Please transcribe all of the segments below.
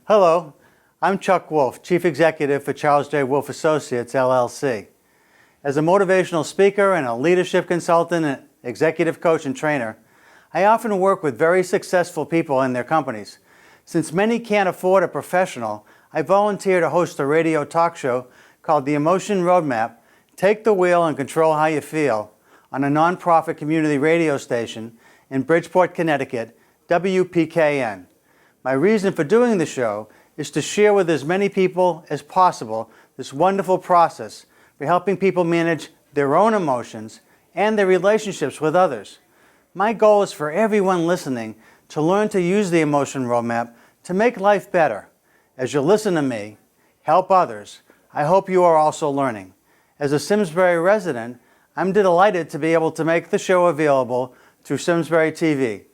Hello, I'm Chuck Wolf, Chief Executive for Charles J. Wolf Associates, LLC. As a motivational speaker and a leadership consultant and executive coach and trainer, I often work with very successful people in their companies. Since many can't afford a professional, I volunteer to host a radio talk show called The Emotion Roadmap, Take the Wheel and Control How You Feel, on a nonprofit community radio station in Bridgeport, Connecticut, WPKN. My reason for doing the show is to share with as many people as possible this wonderful process for helping people manage their own emotions and their relationships with others. My goal is for everyone listening to learn to use the Emotion Roadmap to make life better. As you listen to me, help others, I hope you are also learning. As a Simsbury resident, I'm delighted to be able to make the show available through Simsbury TV.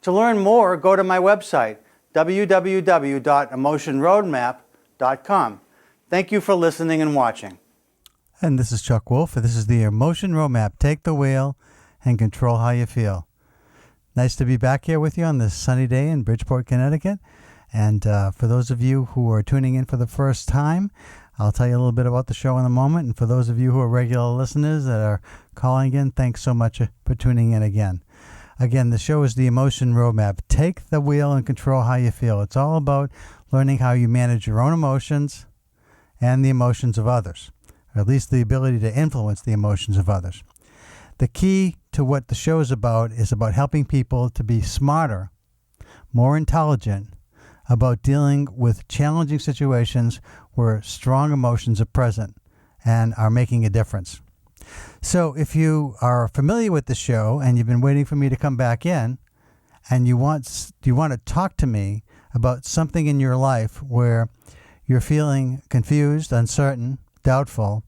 To learn more, go to my website, www.emotionroadmap.com. Thank you for listening and watching. And this is Chuck Wolf. This is the Emotion Roadmap. Take the wheel and control how you feel. Nice to be back here with you on this sunny day in Bridgeport, Connecticut. And for those of you who are tuning in for the first time, I'll tell you a little bit about the show in a moment. And for those of you who are regular listeners that are calling in, thanks so much for tuning in again. Again, the show is the Emotion Roadmap. Take the wheel and control how you feel. It's all about learning how you manage your own emotions and the emotions of others, or at least the ability to influence the emotions of others. The key to what the show is about helping people to be smarter, more intelligent about dealing with challenging situations where strong emotions are present and are making a difference. So if you are familiar with the show and you've been waiting for me to come back in and you want to talk to me about something in your life where you're feeling confused, uncertain, doubtful,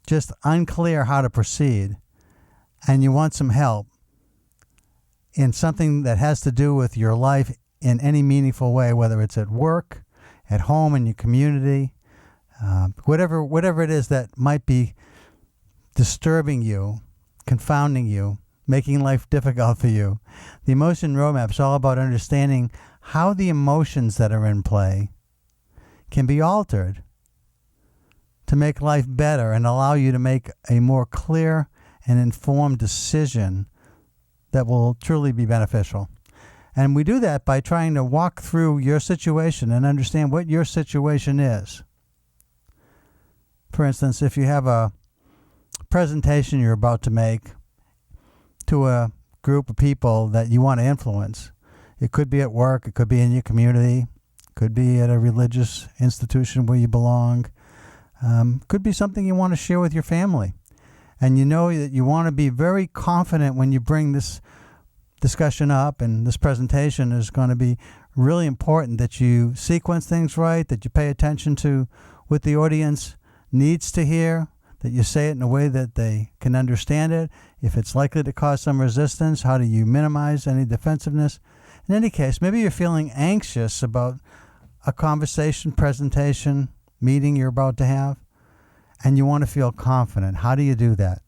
just unclear how to proceed, and you want some help in something that has to do with your life in any meaningful way, whether it's at work, at home, in your community, whatever it is that might be disturbing you, confounding you, making life difficult for you. The Emotion Roadmap is all about understanding how the emotions that are in play can be altered to make life better and allow you to make a more clear and informed decision that will truly be beneficial. And we do that by trying to walk through your situation and understand what your situation is. For instance, if you have a presentation you're about to make to a group of people that you want to influence, it could be at work, it could be in your community, it could be at a religious institution where you belong, could be something you want to share with your family. And you know that you want to be very confident when you bring this discussion up, and this presentation is going to be really important that you sequence things right, that you pay attention to what the audience needs to hear, that you say it in a way that they can understand it. If it's likely to cause some resistance, how do you minimize any defensiveness? In any case, maybe you're feeling anxious about a conversation, presentation, meeting you're about to have, and you want to feel confident. How do you do that?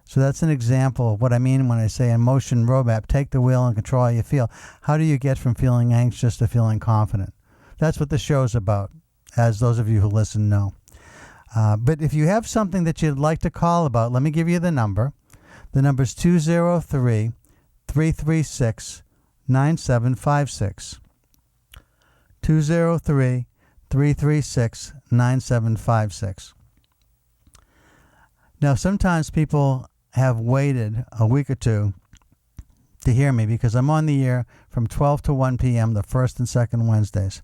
So that's an example of what I mean when I say Emotion Roadmap, take the wheel and control how you feel. How do you get from feeling anxious to feeling confident? That's what the show's about, as those of you who listen know. But if you have something that you'd like to call about, let me give you the number. The number is 203-336-9756. 203-336-9756. Now, sometimes people have waited a week or two to hear me because I'm on the air from 12 to 1 p.m. the first and second Wednesdays.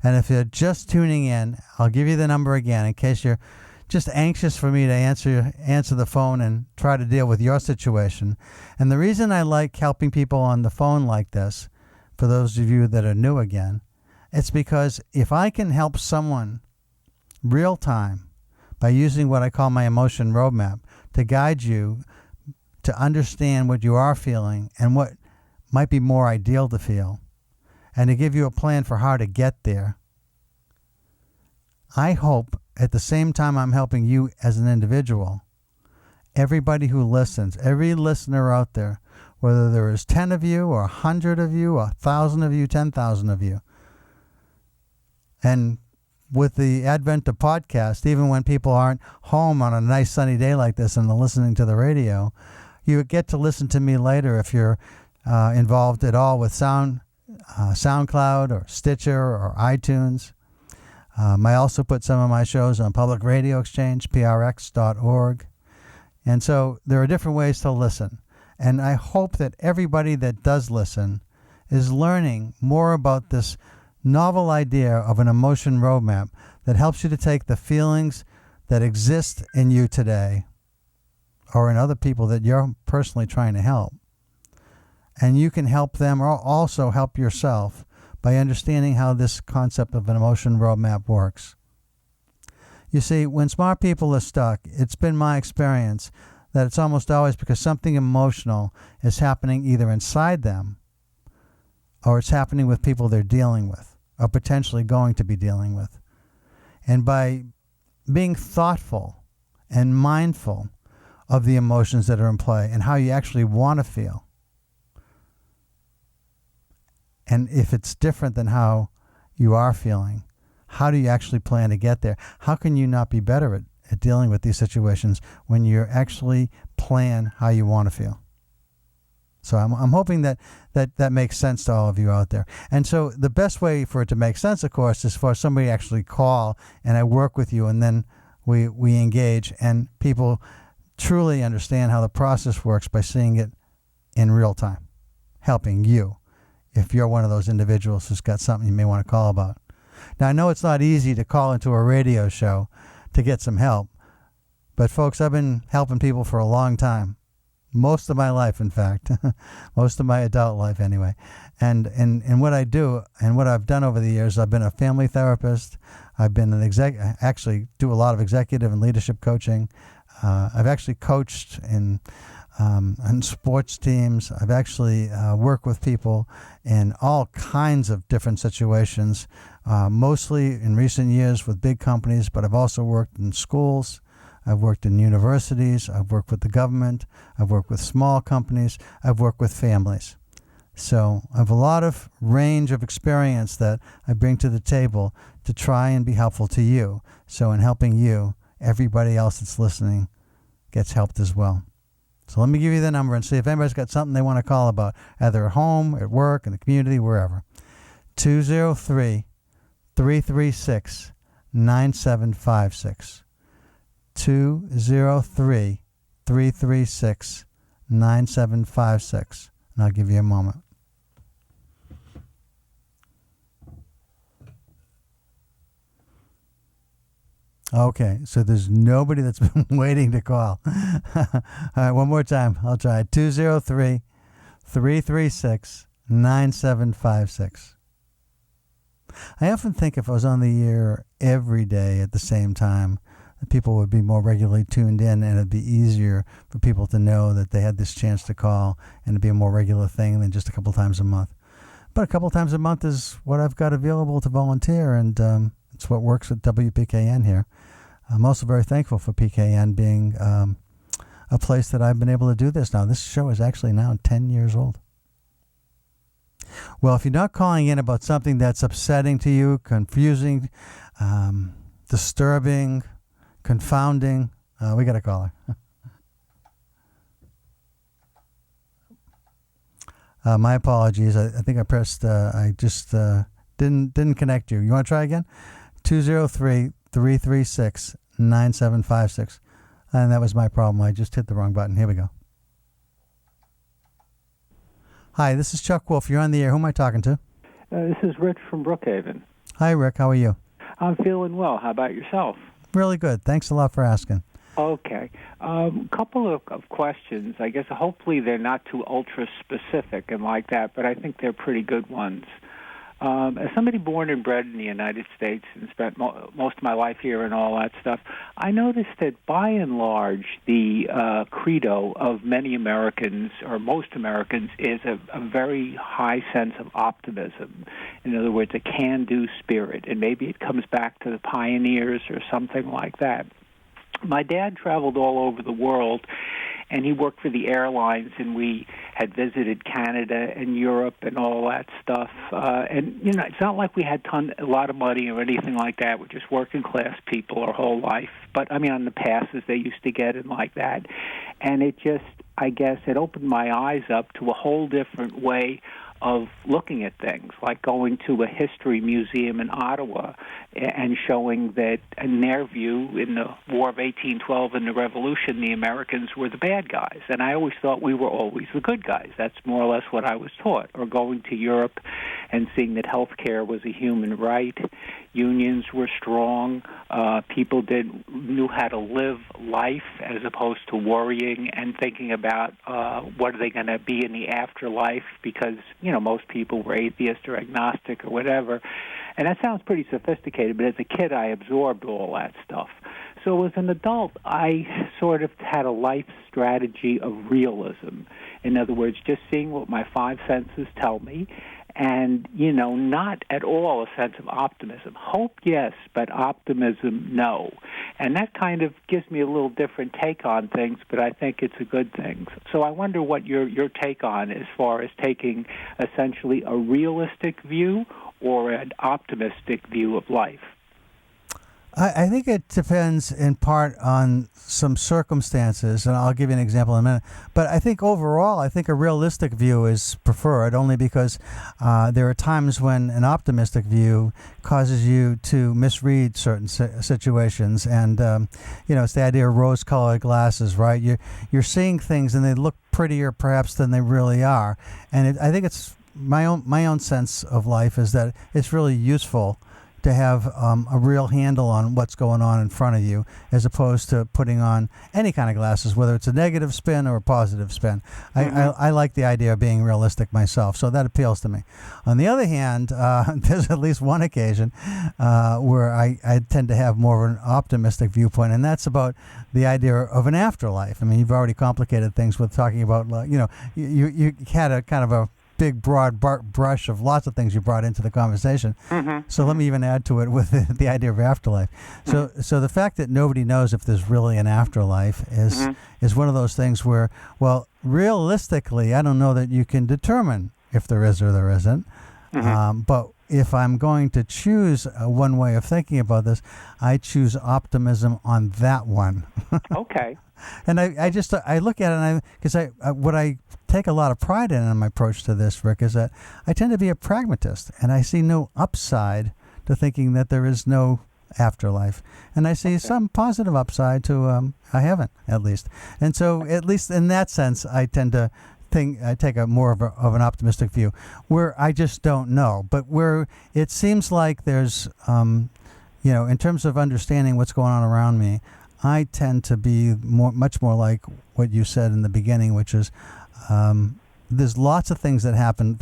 And if you're just tuning in, I'll give you the number again in case you're just anxious for me to answer the phone and try to deal with your situation. And the reason I like helping people on the phone like this, for those of you that are new again, it's because if I can help someone real time by using what I call my Emotion Roadmap to guide you to understand what you are feeling and what might be more ideal to feel, and to give you a plan for how to get there, I hope at the same time I'm helping you as an individual, everybody who listens, every listener out there, whether there is 10 of you or 100 of you, 1,000 of you, 10,000 of you, And with the advent of podcasts, even when people aren't home on a nice sunny day like this and they're listening to the radio, you get to listen to me later if you're involved at all with SoundCloud or Stitcher or iTunes. I also put some of my shows on Public Radio Exchange, prx.org. And so there are different ways to listen. And I hope that everybody that does listen is learning more about this novel idea of an emotion roadmap that helps you to take the feelings that exist in you today or in other people that you're personally trying to help. And you can help them or also help yourself by understanding how this concept of an emotion roadmap works. You see, when smart people are stuck, it's been my experience that it's almost always because something emotional is happening either inside them or it's happening with people they're dealing with or potentially going to be dealing with. And by being thoughtful and mindful of the emotions that are in play and how you actually want to feel, and if it's different than how you are feeling, how do you actually plan to get there? How can you not be better at dealing with these situations when you actually plan how you want to feel? So I'm hoping that makes sense to all of you out there. And so the best way for it to make sense, of course, is for somebody to actually call and I work with you and then we engage and people truly understand how the process works by seeing it in real time, helping you if you're one of those individuals who's got something you may want to call about. Now, I know it's not easy to call into a radio show to get some help, but folks, I've been helping people for a long time. Most of my life, in fact, most of my adult life anyway. And what I do and what I've done over the years, I've been a family therapist. I've been actually do a lot of executive and leadership coaching. I've actually coached in sports teams. I've actually worked with people in all kinds of different situations, mostly in recent years with big companies, but I've also worked in schools. I've worked in universities, I've worked with the government, I've worked with small companies, I've worked with families. So I have a lot of range of experience that I bring to the table to try and be helpful to you. So in helping you, everybody else that's listening gets helped as well. So let me give you the number and see if anybody's got something they want to call about, either at home, at work, in the community, wherever. 203-336-9756. 203-336-9756. And I'll give you a moment. Okay, so there's nobody that's been waiting to call. All right, one more time. I'll try it. 203-336-9756. I often think if I was on the air every day at the same time, that people would be more regularly tuned in and it'd be easier for people to know that they had this chance to call and it'd be a more regular thing than just a couple times a month. But a couple times a month is what I've got available to volunteer, and it's what works with WPKN here. I'm also very thankful for PKN being a place that I've been able to do this now. This show is actually now 10 years old. Well, if you're not calling in about something that's upsetting to you, confusing, disturbing, confounding, we got a caller. My apologies. I think I pressed, I just didn't connect you. You want to try again? 203-336-9756. And that was my problem. I just hit the wrong button. Here we go. Hi, this is Chuck Wolf. You're on the air. Who am I talking to? This is Rich from Brookhaven. Hi, Rick. How are you? I'm feeling well. How about yourself? Really good. Thanks a lot for asking. Okay. Couple of questions. I guess hopefully they're not too ultra-specific and like that, but I think they're pretty good ones. As somebody born and bred in the United States and spent most of my life here and all that stuff, I noticed that by and large the credo of many Americans, or most Americans, is a very high sense of optimism. In other words, a can-do spirit, and maybe it comes back to the pioneers or something like that. My dad traveled all over the world, and he worked for the airlines, and we had visited Canada and Europe and all that stuff. And it's not like we had a lot of money or anything like that. We're just working class people our whole life. But I mean, on the passes they used to get and like that, and it just, I guess, it opened my eyes up to a whole different way of looking at things, like going to a history museum in Ottawa and showing that, in their view, in the War of 1812 and the Revolution, the Americans were the bad guys. And I always thought we were always the good guys. That's more or less what I was taught. Or going to Europe and seeing that health care was a human right, unions were strong, people knew how to live life as opposed to worrying and thinking about what are they going to be in the afterlife, because most people were atheist or agnostic or whatever. And that sounds pretty sophisticated, but as a kid I absorbed all that stuff. So as an adult, I sort of had a life strategy of realism. In other words, just seeing what my five senses tell me, and, not at all a sense of optimism. Hope, yes, but optimism, no. And that kind of gives me a little different take on things, but I think it's a good thing. So I wonder what your take on as far as taking essentially a realistic view or an optimistic view of life. I think it depends in part on some circumstances, and I'll give you an example in a minute. But I think overall, a realistic view is preferred, only because there are times when an optimistic view causes you to misread certain situations. And, it's the idea of rose-colored glasses, right? You're seeing things and they look prettier perhaps than they really are. And I think it's my own sense of life is that it's really useful to have a real handle on what's going on in front of you, as opposed to putting on any kind of glasses, whether it's a negative spin or a positive spin. I like the idea of being realistic myself, so that appeals to me. On the other hand, there's at least one occasion where I tend to have more of an optimistic viewpoint, and that's about the idea of an afterlife. I mean, you've already complicated things with talking about, you had a kind of a big, broad brush of lots of things you brought into the conversation. So let me even add to it with the idea of afterlife. So the fact that nobody knows if there's really an afterlife is one of those things where, well, realistically, I don't know that you can determine if there is or there isn't. But if I'm going to choose one way of thinking about this, I choose optimism on that one. Okay. And I look at it, because what I take a lot of pride in my approach to this, Rick, is that I tend to be a pragmatist, and I see no upside to thinking that there is no afterlife, and I see some positive upside to a heaven, at least. And so, at least in that sense, I tend to I take a more of an optimistic view, where I just don't know, but where it seems like there's, in terms of understanding what's going on around me, I tend to be much more like what you said in the beginning, which is there's lots of things that happen,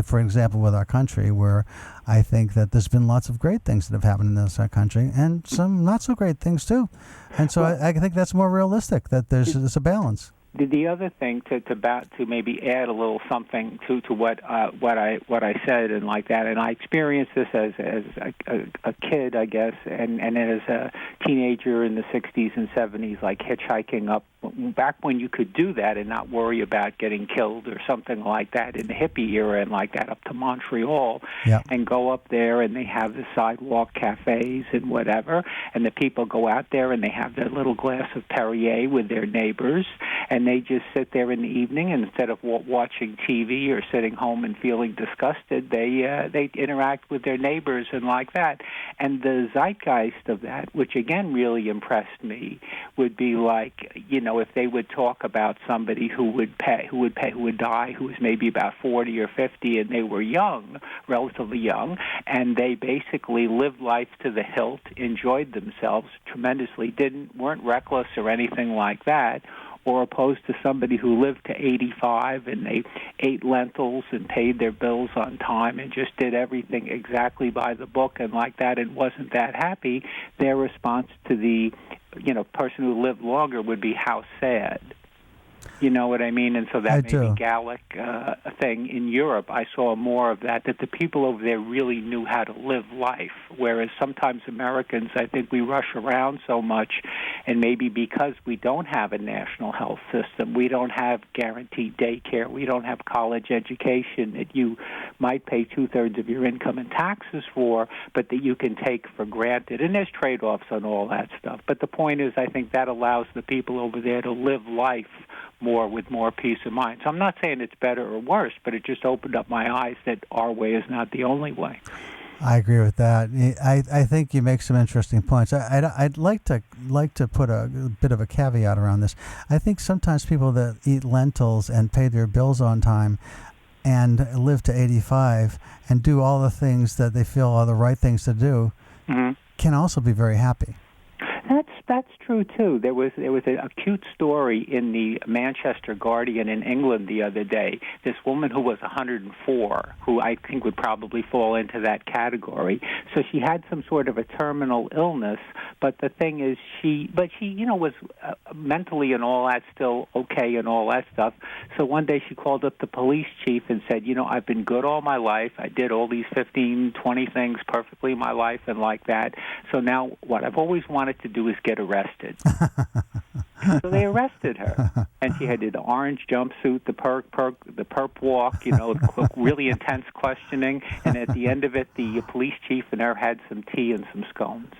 for example, with our country, where I think that there's been lots of great things that have happened in this country, and some not so great things too. And so I think that's more realistic, that there's a balance. The other thing to maybe add a little something to what I said and like that, and I experienced this as a kid, I guess, and as a teenager in the 60s and 70s, like hitchhiking up back when you could do that and not worry about getting killed or something like that in the hippie era and like that, up to Montreal, and go up there, and they have the sidewalk cafes and whatever, and the people go out there and they have their little glass of Perrier with their neighbors, and they just sit there in the evening, and instead of watching TV or sitting home and feeling disgusted, they interact with their neighbors and like that. And the zeitgeist of that, which again really impressed me, would be like, if they would talk about somebody who would die, who was maybe about 40 or 50, and they were young, relatively young, and they basically lived life to the hilt, enjoyed themselves tremendously, weren't reckless or anything like that, or opposed to somebody who lived to 85 and they ate lentils and paid their bills on time and just did everything exactly by the book and like that and wasn't that happy, their response to the person who lived longer would be how sad. You know what I mean? And so I that do. maybe Gallic thing in Europe, I saw more of that the people over there really knew how to live life, whereas sometimes Americans, I think we rush around so much, and maybe because we don't have a national health system, we don't have guaranteed daycare, we don't have college education that you might pay two-thirds of your income in taxes for, but that you can take for granted. And there's trade-offs on all that stuff. But the point is, I think that allows the people over there to live life more with more peace of mind. So I'm not saying it's better or worse, but it just opened up my eyes that our way is not the only way. I agree with that. I think you make some interesting points. I'd like to put a bit of a caveat around this. I think sometimes people that eat lentils and pay their bills on time and live to 85 and do all the things that they feel are the right things to do can also be very happy. That's true too. There was a cute story in the Manchester Guardian in England the other day. This woman who was 104, who I think would probably fall into that category. So she had some sort of a terminal illness, but the thing is, she was mentally and all that still okay and all that stuff. So one day she called up the police chief and said, I've been good all my life. I did all these 15, 20 things perfectly in my life and like that. So now what I've always wanted to do is get arrested. So they arrested her, and she had the orange jumpsuit, the perp walk, really intense questioning, and at the end of it, the police chief and her had some tea and some scones.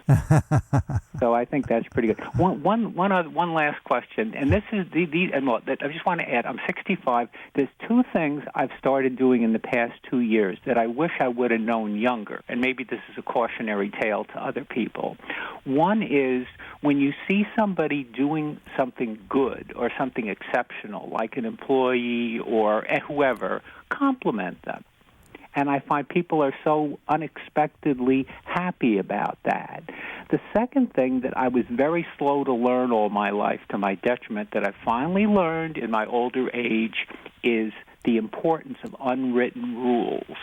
So I think that's pretty good. One last question, and this is and look, I just want to add. I'm 65. There's two things I've started doing in the past 2 years that I wish I would have known younger, and maybe this is a cautionary tale to other people. One is when you see somebody doing something good or something exceptional, like an employee or whoever, compliment them. And I find people are so unexpectedly happy about that. The second thing that I was very slow to learn all my life, to my detriment, that I finally learned in my older age, is the importance of unwritten rules.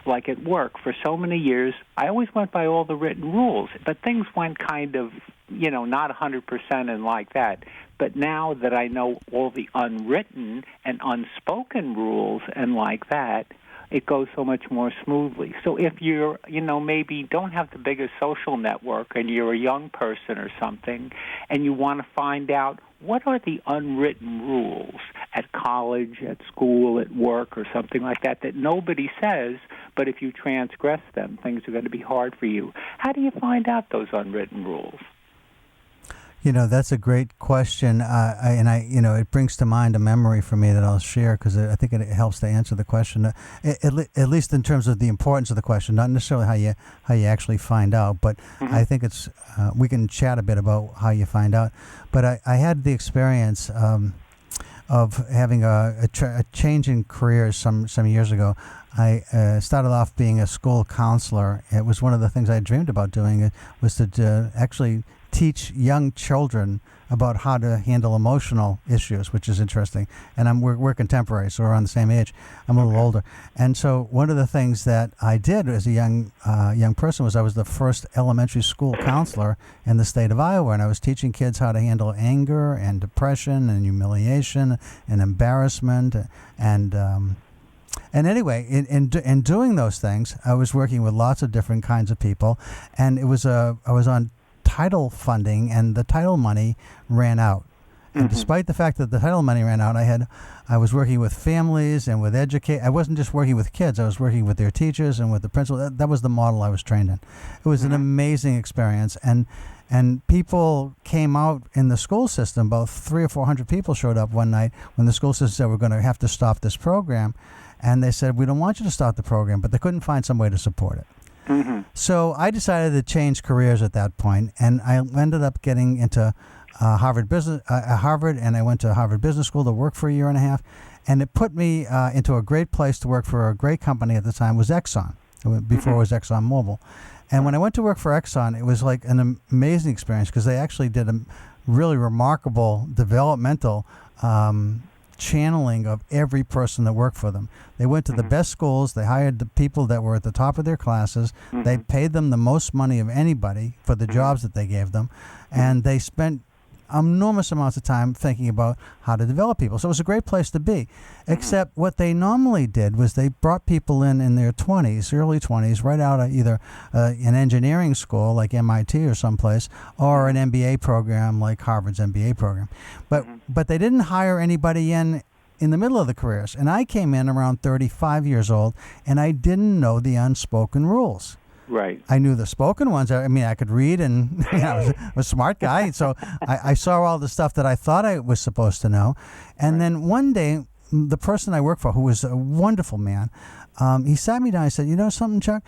Like at work, for so many years, I always went by all the written rules, but things went kind of, not 100% and like that. But now that I know all the unwritten and unspoken rules and like that, it goes so much more smoothly. So if you're, maybe don't have the biggest social network and you're a young person or something, and you want to find out what are the unwritten rules at college, at school, at work, or something like that nobody says, but if you transgress them, things are going to be hard for you. How do you find out those unwritten rules? That's a great question, it brings to mind a memory for me that I'll share because I think it helps to answer the question, at least in terms of the importance of the question, not necessarily how you actually find out, but I think it's we can chat a bit about how you find out. But I had the experience of having a change in careers some years ago. I started off being a school counselor. It was one of the things I dreamed about doing. Was to actually teach young children about how to handle emotional issues, which is interesting. And we're contemporaries, so we're on the same age. I'm a little older. And so one of the things that I did as a young person was I was the first elementary school counselor in the state of Iowa, and I was teaching kids how to handle anger and depression and humiliation and embarrassment and anyway, in doing those things, I was working with lots of different kinds of people, and I was on title funding, and the title money ran out. And despite the fact that the title money ran out, I was working with families and with I wasn't just working with kids. I was working with their teachers and with the principal. That was the model I was trained in. It was an amazing experience, and people came out in the school system. About 300 or 400 people showed up one night when the school system said we're going to have to stop this program, and they said we don't want you to stop the program, but they couldn't find some way to support it. So I decided to change careers at that point, and I ended up getting into Harvard, and I went to Harvard Business School to work for a year and a half, and it put me into a great place to work for a great company at the time. Was Exxon, before it was ExxonMobil. And when I went to work for Exxon, it was like an amazing experience because they actually did a really remarkable developmental channeling of every person that worked for them. They went to the best schools. They hired the people that were at the top of their classes. They paid them the most money of anybody for the jobs that they gave them. And they spent enormous amounts of time thinking about how to develop people. So it was a great place to be. Except what they normally did was they brought people in their 20s, early 20s, right out of either an engineering school like MIT or someplace, or an MBA program like Harvard's MBA program. But they didn't hire anybody in the middle of the careers. And I came in around 35 years old, and I didn't know the unspoken rules. Right. I knew the spoken ones. I mean, I could read, and I was a smart guy. So I saw all the stuff that I thought I was supposed to know. And then one day, the person I worked for, who was a wonderful man, he sat me down and said, "You know something, Chuck?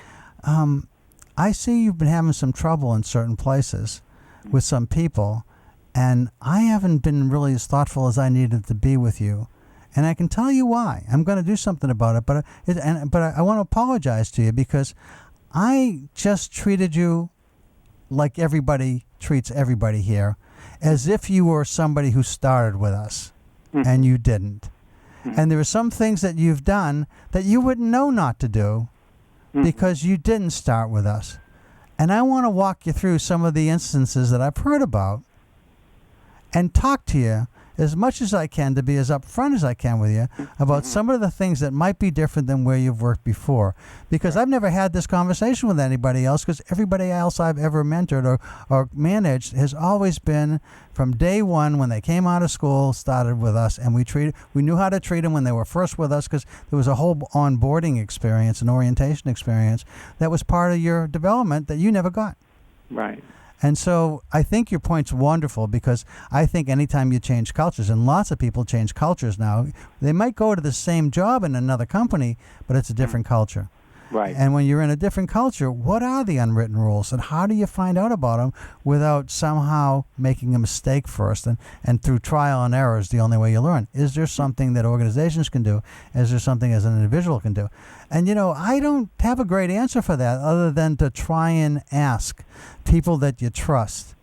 I see you've been having some trouble in certain places with some people, and I haven't been really as thoughtful as I needed to be with you. And I can tell you why. I'm going to do something about it, but I want to apologize to you because I just treated you like everybody treats everybody here, as if you were somebody who started with us, and you didn't. And there are some things that you've done that you wouldn't know not to do because you didn't start with us. And I want to walk you through some of the instances that I've heard about and talk to you as much as I can to be as upfront as I can with you about some of the things that might be different than where you've worked before. Because I've never had this conversation with anybody else, because everybody else I've ever mentored or managed has always been from day one when they came out of school, started with us, and we knew how to treat them when they were first with us, because there was a whole onboarding experience and orientation experience that was part of your development that you never got. Right. And so I think your point's wonderful, because I think anytime you change cultures, and lots of people change cultures now, they might go to the same job in another company, but it's a different culture. Right. And when you're in a different culture, what are the unwritten rules, and how do you find out about them without somehow making a mistake first? And through trial and error is the only way you learn. Is there something that organizations can do? Is there something as an individual can do? And, I don't have a great answer for that other than to try and ask people that you trust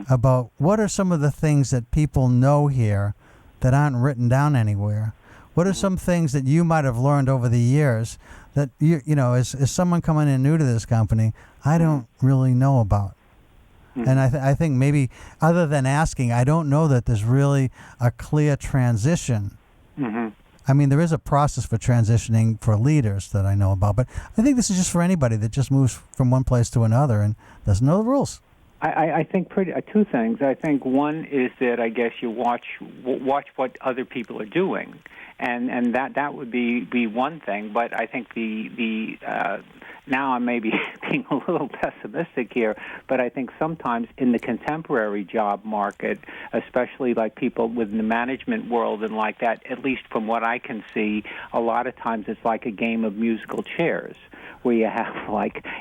about what are some of the things that people know here that aren't written down anywhere. What are some things that you might have learned over the years that, as someone coming in new to this company, I don't really know about? And I think maybe other than asking, I don't know that there's really a clear transition. I mean, there is a process for transitioning for leaders that I know about, but I think this is just for anybody that just moves from one place to another and doesn't know the rules. I think two things. I think one is that I guess you watch what other people are doing, and that would be one thing. But I think the now I may be being a little pessimistic here, but I think sometimes in the contemporary job market, especially like people within the management world and like that, at least from what I can see, a lot of times it's like a game of musical chairs, where you have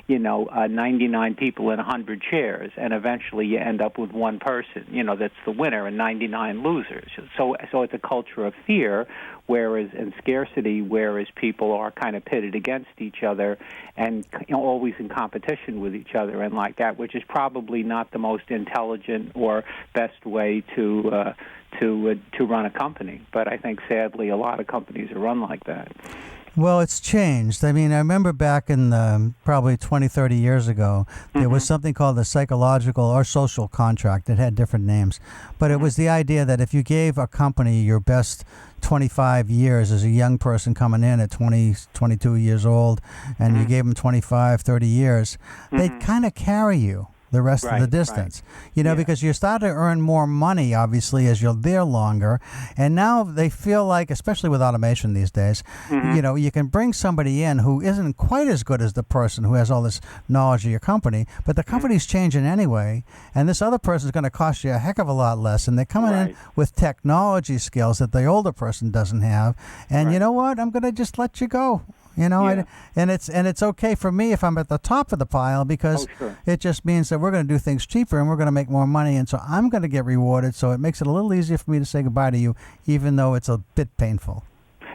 99 people in 100 chairs, and eventually you end up with one person, that's the winner and 99 losers. So it's a culture of fear, and scarcity, whereas people are kind of pitted against each other and always in competition with each other and like that, which is probably not the most intelligent or best way to run a company. But I think sadly a lot of companies are run like that. Well, it's changed. I mean, I remember back in probably 20, 30 years ago, there was something called the psychological or social contract. It had different names. But it was the idea that if you gave a company your best 25 years as a young person coming in at 20, 22 years old, and you gave them 25, 30 years, they'd kind of carry you the rest of the distance, because you start to earn more money, obviously, as you're there longer. And now they feel like, especially with automation these days, you can bring somebody in who isn't quite as good as the person who has all this knowledge of your company, but the company's changing anyway, and this other person is going to cost you a heck of a lot less, and they're coming in with technology skills that the older person doesn't have. And you know what? I'm going to just let you go. And it's okay for me if I'm at the top of the pile, because it just means that we're going to do things cheaper and we're going to make more money, and so I'm going to get rewarded. So it makes it a little easier for me to say goodbye to you, even though it's a bit painful.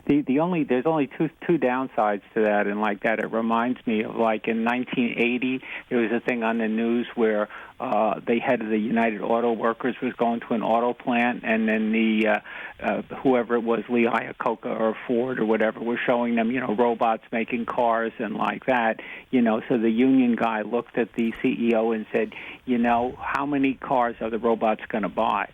There's only two downsides to that, and like that, it reminds me of like in 1980, there was a thing on the news where the head of the United Auto Workers was going to an auto plant, and then the whoever it was, Lee Iacocca or Ford or whatever, was showing them, robots making cars and like that, So the union guy looked at the CEO and said, how many cars are the robots going to buy?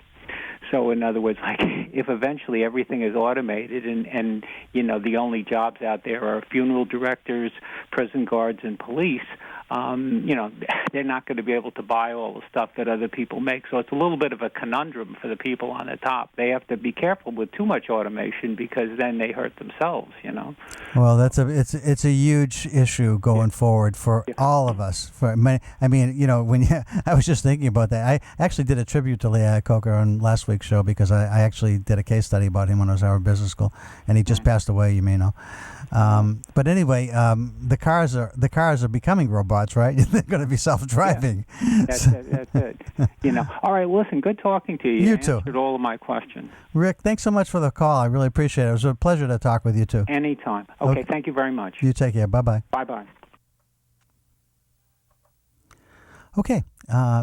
So in other words, like if eventually everything is automated and the only jobs out there are funeral directors, prison guards, and police, they're not going to be able to buy all the stuff that other people make. So it's a little bit of a conundrum for the people on the top. They have to be careful with too much automation because then they hurt themselves, Well, it's a huge issue going forward for all of us. When I was just thinking about that. I actually did a tribute to Lee Iacocca on last week's show because I actually did a case study about him when I was at Harvard Business School, and he just passed away. You may know. But anyway, the cars are becoming robots, right? They're going to be self-driving. Yeah. That's it. All right. Listen, good talking to you. You too. Answered all of my questions. Rick, thanks so much for the call. I really appreciate it. It was a pleasure to talk with you too. Anytime. Okay. Thank you very much. You take care. Bye-bye. Bye-bye. Okay.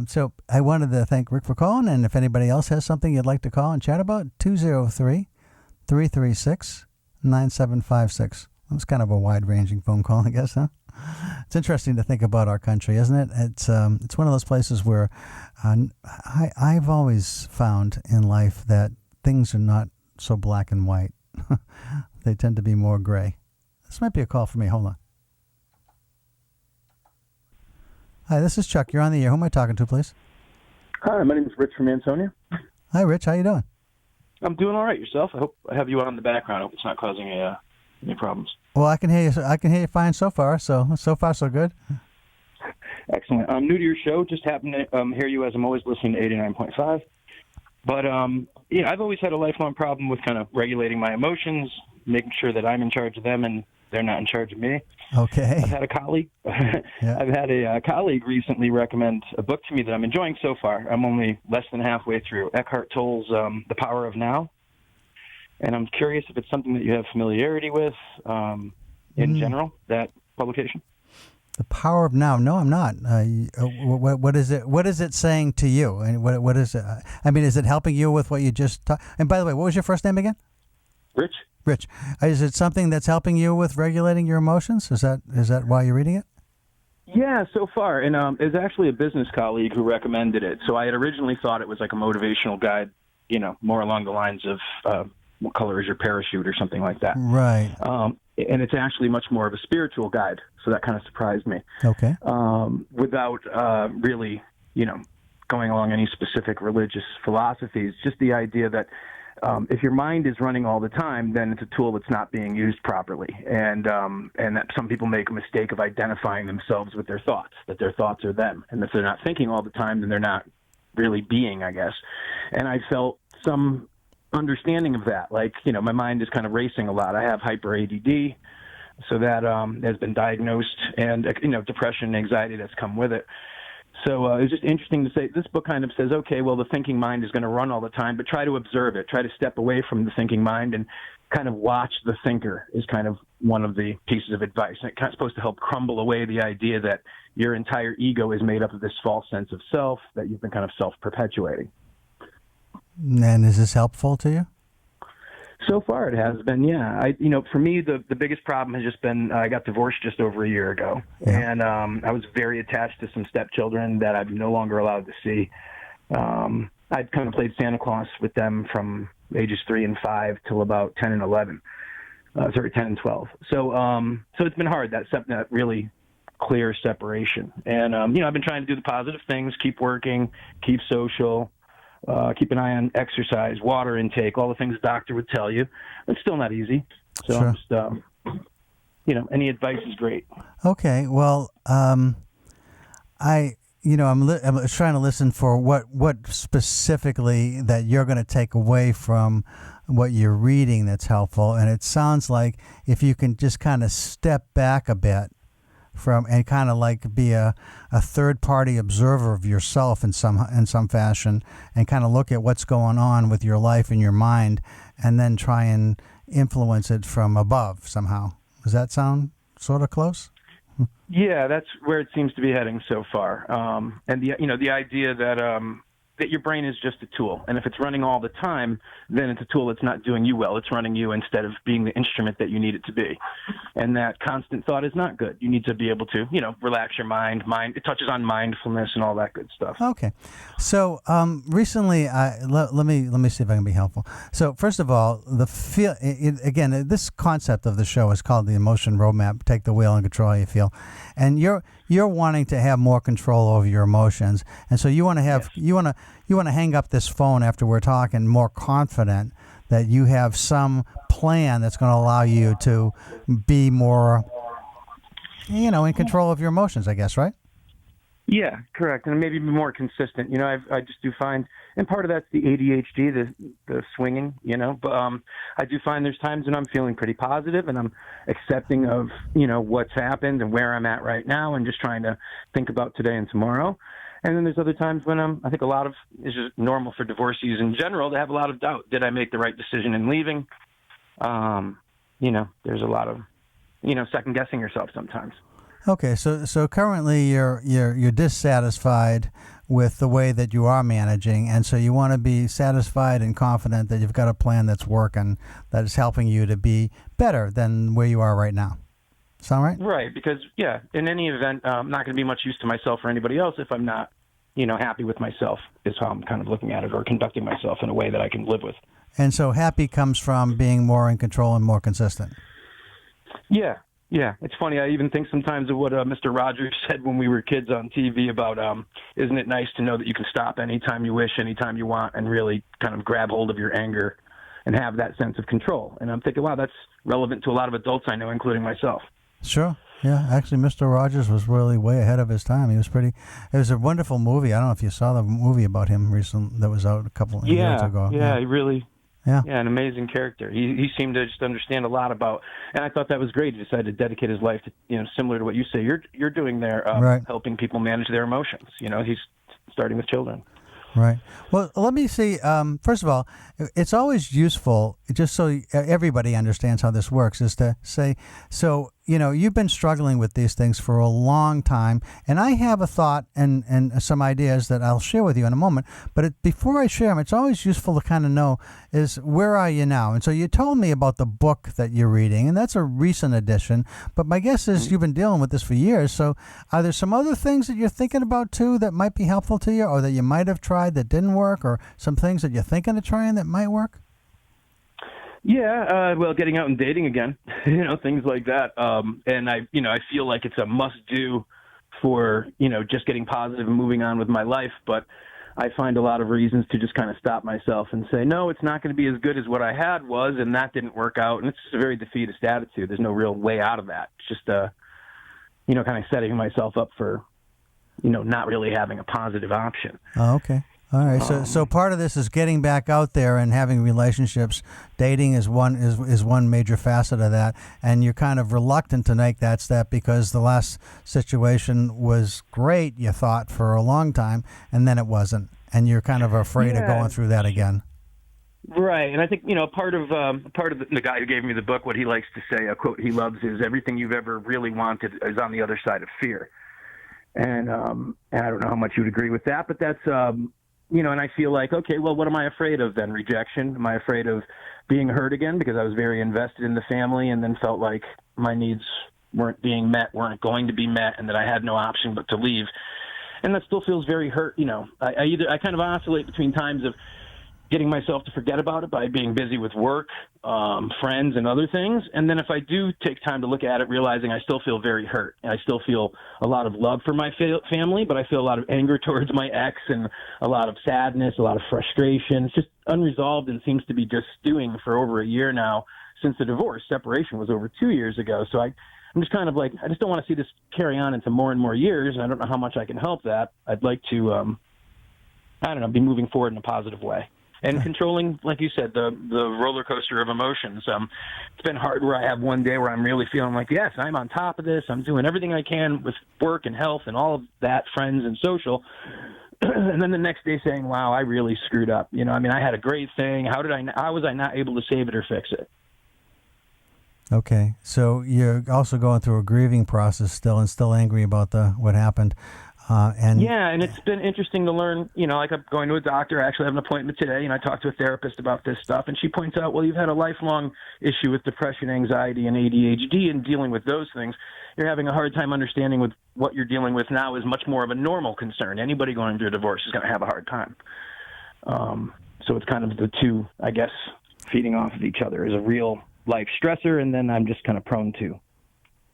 So I wanted to thank Rick for calling, and if anybody else has something you'd like to call and chat about, 203-336-9756. That was kind of a wide-ranging phone call, I guess, huh? It's interesting to think about our country, isn't it? It's one of those places where I've always found in life that things are not so black and white. They tend to be more gray. This might be a call for me. Hold on. Hi, this is Chuck. You're on the air. Who am I talking to, please? Hi, my name is Rich from Ansonia. Hi, Rich. How you doing? I'm doing all right. Yourself? I hope I have you on in the background. I hope it's not causing any problems. Well, I can hear you. I can hear you fine so far. So far, so good. Excellent. I'm new to your show. Just happened to hear you as I'm always listening to 89.5. But I've always had a lifelong problem with kind of regulating my emotions, making sure that I'm in charge of them and they're not in charge of me. Okay. I've had a colleague. I've had a colleague recently recommend a book to me that I'm enjoying so far. I'm only less than halfway through. Eckhart Tolle's The Power of Now. And I'm curious if it's something that you have familiarity with in general, that publication. The Power of Now. No, I'm not. What is it? What is it saying to you? And what is it? I mean, is it helping you with what you just talked? And by the way, what was your first name again? Rich. Rich. Is it something that's helping you with regulating your emotions? Is that why you're reading it? Yeah, so far. And it was actually a business colleague who recommended it. So I had originally thought it was like a motivational guide, more along the lines of what color is your parachute or something like that. Right. And it's actually much more of a spiritual guide. So that kind of surprised me. Okay. Without really, going along any specific religious philosophies, just the idea that if your mind is running all the time, then it's a tool that's not being used properly. And that some people make a mistake of identifying themselves with their thoughts, that their thoughts are them. And if they're not thinking all the time, then they're not really being, I guess. And I felt some understanding of that. Like, my mind is kind of racing a lot. I have hyper ADD, so that has been diagnosed, and, depression and anxiety that's come with it. So it's just interesting to say, this book kind of says, okay, well, the thinking mind is going to run all the time, but try to observe it. Try to step away from the thinking mind and kind of watch the thinker is kind of one of the pieces of advice. And it's kind of supposed to help crumble away the idea that your entire ego is made up of this false sense of self that you've been kind of self-perpetuating. And is this helpful to you? So far it has been, yeah. For me, the biggest problem has just been I got divorced just over a year ago. Yeah. And I was very attached to some stepchildren that I'm no longer allowed to see. I'd kind of played Santa Claus with them from ages 3 and 5 till about 10 and 11. 10 and 12. So it's been hard, that really clear separation. And, I've been trying to do the positive things, keep working, keep social, keep an eye on exercise, water intake, all the things the doctor would tell you. It's still not easy. So Sure. I'm just, any advice is great. Okay. Well, I'm trying to listen for what specifically that you're going to take away from what you're reading that's helpful. And it sounds like if you can just kind of step back a bit from and kind of like be a third party observer of yourself in some fashion and kind of look at what's going on with your life and your mind and then try and influence it from above somehow. Does that sound sort of close? Yeah, that's where it seems to be heading so far. And the idea that your brain is just a tool, and if it's running all the time, then it's a tool that's not doing you well. It's running you instead of being the instrument that you need it to be. And that constant thought is not good. You need to be able to, relax your mind. It touches on mindfulness and all that good stuff. Okay, so recently, let me see if I can be helpful. So first of all, again, this concept of the show is called the Emotion Roadmap. Take the wheel and control how you feel, and you're wanting to have more control over your emotions, and so you want to have you want to hang up this phone after we're talking more confident that you have some plan that's going to allow you to be more, in control of your emotions, I guess, right? Yeah, correct, and maybe be more consistent. I just do find, and part of that's the ADHD, the swinging. But I do find there's times when I'm feeling pretty positive and I'm accepting of what's happened and where I'm at right now, and just trying to think about today and tomorrow. And then there's other times when I think a lot of it's just normal for divorcees in general to have a lot of doubt. Did I make the right decision in leaving? There's a lot of second guessing yourself sometimes. Okay, so currently you're dissatisfied with the way that you are managing, and so you want to be satisfied and confident that you've got a plan that's working, that is helping you to be better than where you are right now. Sound right? Right, because in any event, I'm not going to be much use to myself or anybody else if I'm not, happy with myself. Is how I'm kind of looking at it, or conducting myself in a way that I can live with. And so happy comes from being more in control and more consistent. Yeah. Yeah, it's funny. I even think sometimes of what Mr. Rogers said when we were kids on TV about, isn't it nice to know that you can stop anytime you wish, anytime you want, and really kind of grab hold of your anger and have that sense of control. And I'm thinking, wow, that's relevant to a lot of adults I know, including myself. Sure. Yeah, actually, Mr. Rogers was really way ahead of his time. It was a wonderful movie. I don't know if you saw the movie about him recently that was out a couple of years ago. Yeah, he really... Yeah, an amazing character. He seemed to just understand a lot about, and I thought that was great. He decided to dedicate his life to, similar to what you say you're doing there, right. Helping people manage their emotions. He's starting with children. Right. Well, let me see. First of all, it's always useful, just so everybody understands how this works, is to say, so, you've been struggling with these things for a long time, and I have a thought and some ideas that I'll share with you in a moment. But before I share them, it's always useful to kind of know is where are you now? And so you told me about the book that you're reading, and that's a recent addition. But my guess is you've been dealing with this for years. So are there some other things that you're thinking about, too, that might be helpful to you, or that you might have tried that didn't work, or some things that you're thinking of trying that might work? Yeah, getting out and dating again, things like that. And I feel like it's a must-do for, just getting positive and moving on with my life. But I find a lot of reasons to just kind of stop myself and say, no, it's not going to be as good as what I had was, and that didn't work out. And it's just a very defeatist attitude. There's no real way out of that. It's just, kind of setting myself up for, not really having a positive option. Oh, okay. All right, so part of this is getting back out there and having relationships. Dating is one major facet of that, and you're kind of reluctant to make that step because the last situation was great, you thought, for a long time, and then it wasn't, and you're kind of afraid of going through that again. Right, and I think part of the guy who gave me the book, what he likes to say, a quote he loves, is everything you've ever really wanted is on the other side of fear, and I don't know how much you would agree with that, but that's. And I feel like, okay, well, what am I afraid of then? Rejection? Am I afraid of being hurt again because I was very invested in the family and then felt like my needs weren't being met, weren't going to be met, and that I had no option but to leave? And that still feels very hurt. I kind of oscillate between times of getting myself to forget about it by being busy with work, friends, and other things. And then if I do take time to look at it, realizing I still feel very hurt. And I still feel a lot of love for my family, but I feel a lot of anger towards my ex and a lot of sadness, a lot of frustration. It's just unresolved and seems to be just stewing for over a year now since the divorce. Separation was over 2 years ago. So I'm just kind of like, I just don't want to see this carry on into more and more years. And I don't know how much I can help that. I'd like to, be moving forward in a positive way. And controlling, like you said, the roller coaster of emotions. It's been hard where I have one day where I'm really feeling like, yes, I'm on top of this. I'm doing everything I can with work and health and all of that, friends and social. And then the next day saying, wow, I really screwed up. I had a great thing. How was I not able to save it or fix it? Okay, so you're also going through a grieving process still, and still angry about what happened. Yeah, and it's been interesting to learn, like I'm going to a doctor. I actually have an appointment today, and I talked to a therapist about this stuff, and she points out, well, you've had a lifelong issue with depression, anxiety, and ADHD, and dealing with those things. You're having a hard time understanding with what you're dealing with now is much more of a normal concern. Anybody going through a divorce is going to have a hard time. So it's kind of the two, I guess, feeding off of each other is a real life stressor, and then I'm just kind of prone to